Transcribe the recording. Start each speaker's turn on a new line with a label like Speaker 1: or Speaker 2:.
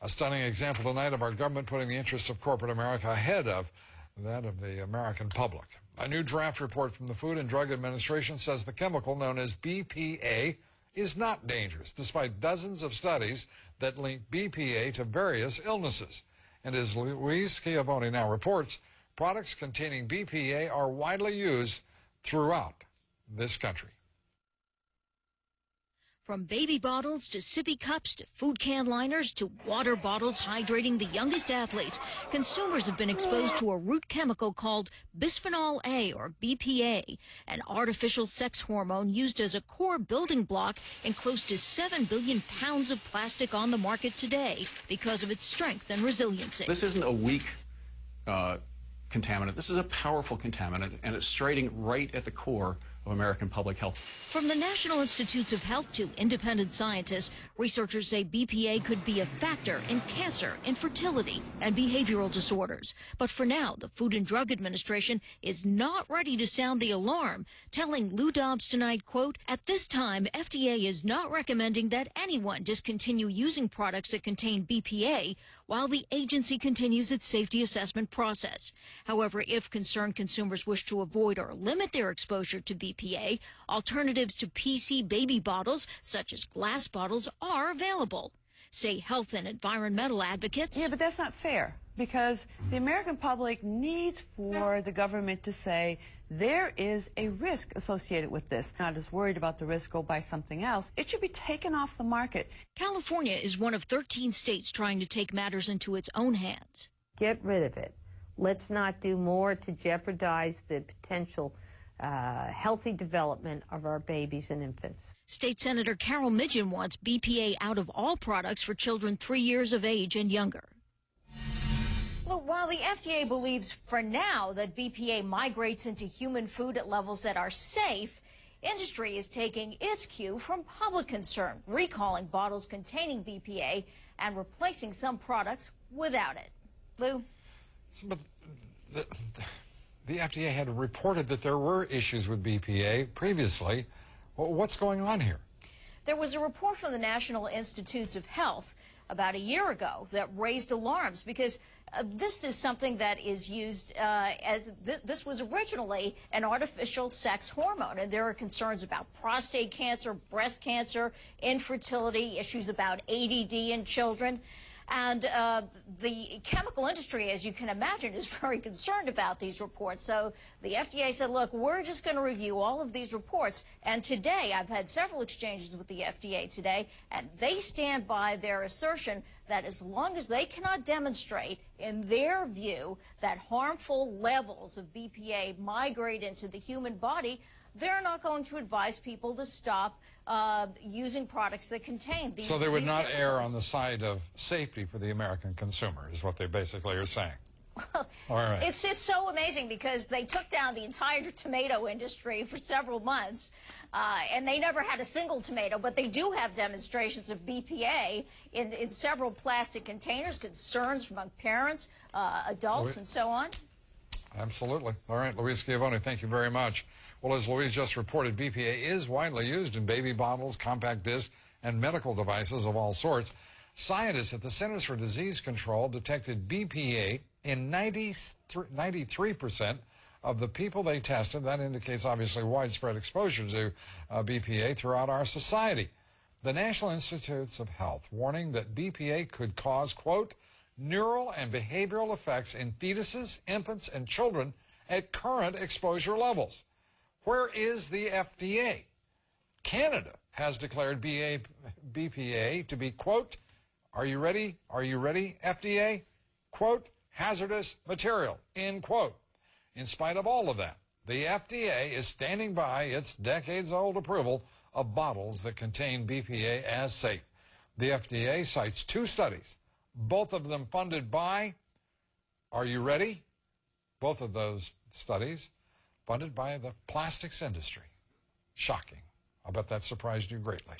Speaker 1: A stunning example tonight of our government putting the interests of corporate America ahead of that of the American public. A new draft report from the Food and Drug Administration says the chemical known as BPA is not dangerous, despite dozens of studies that link BPA to various illnesses. And as Louise Schiavone now reports, products containing BPA are widely used throughout this country.
Speaker 2: From baby bottles to sippy cups to food can liners to water bottles hydrating the youngest athletes, consumers have been exposed to a root chemical called bisphenol A, or BPA, an artificial sex hormone used as a core building block in close to 7 billion pounds of plastic on the market today because of its strength and resiliency.
Speaker 3: This isn't a weak contaminant. This is a powerful contaminant, and it's striking right at the core of American public health.
Speaker 2: From the National Institutes of Health to independent scientists, researchers say BPA could be a factor in cancer, infertility, and behavioral disorders. But for now, the Food and Drug Administration is not ready to sound the alarm, telling Lou Dobbs tonight, quote, "At this time, FDA is not recommending that anyone discontinue using products that contain BPA while the agency continues its safety assessment process. However, if concerned consumers wish to avoid or limit their exposure to BPA, alternatives to PC baby bottles, such as glass bottles, are available, say health and environmental advocates.
Speaker 4: Yeah, but that's not fair, because the American public needs for the government to say there is a risk associated with this. Not as worried about the risk, go buy something else. It should be taken off the market.
Speaker 2: California is one of 13 states trying to take matters into its own hands.
Speaker 5: Get rid of it. Let's not do more to jeopardize the potential healthy development of our babies and infants.
Speaker 2: State Senator Carol Midgen wants BPA out of all products for children 3 years of age and younger.
Speaker 6: Look, while the FDA believes for now that BPA migrates into human food at levels that are safe, industry is taking its cue from public concern, recalling bottles containing BPA and replacing some products without it. Lou?
Speaker 1: But the FDA had reported that there were issues with BPA previously. Well, what's going on here?
Speaker 6: There was a report from the National Institutes of Health about a year ago that raised alarms because this is something that is used this was originally an artificial sex hormone, and there are concerns about prostate cancer, breast cancer, infertility, issues about ADD in children. And the chemical industry, as you can imagine, is very concerned about these reports. So the FDA said, look, we're just going to review all of these reports. And today, I've had several exchanges with the FDA today, and they stand by their assertion that as long as they cannot demonstrate, in their view, that harmful levels of BPA migrate into the human body, they're not going to advise people to stop using products that contain these.
Speaker 1: So they would not err on the side of safety for the American consumer, is what they basically are saying.
Speaker 6: Well, all right. It's so amazing because they took down the entire tomato industry for several months, and they never had a single tomato, but they do have demonstrations of BPA in several plastic containers, concerns among parents, adults, and so on.
Speaker 1: Absolutely. All right, Louise Schiavone, thank you very much. Well, as Louise just reported, BPA is widely used in baby bottles, compact discs, and medical devices of all sorts. Scientists at the Centers for Disease Control detected BPA in 93% of the people they tested. That indicates, obviously, widespread exposure to BPA throughout our society. The National Institutes of Health warning that BPA could cause, quote, neural and behavioral effects in fetuses, infants, and children at current exposure levels. Where is the FDA? Canada has declared BPA to be, quote, are you ready, FDA? Quote, hazardous material, end quote. In spite of all of that, the FDA is standing by its decades-old approval of bottles that contain BPA as safe. The FDA cites 2 studies, both of them funded by, are you ready? Both of those studies funded by the plastics industry. Shocking. I bet that surprised you greatly.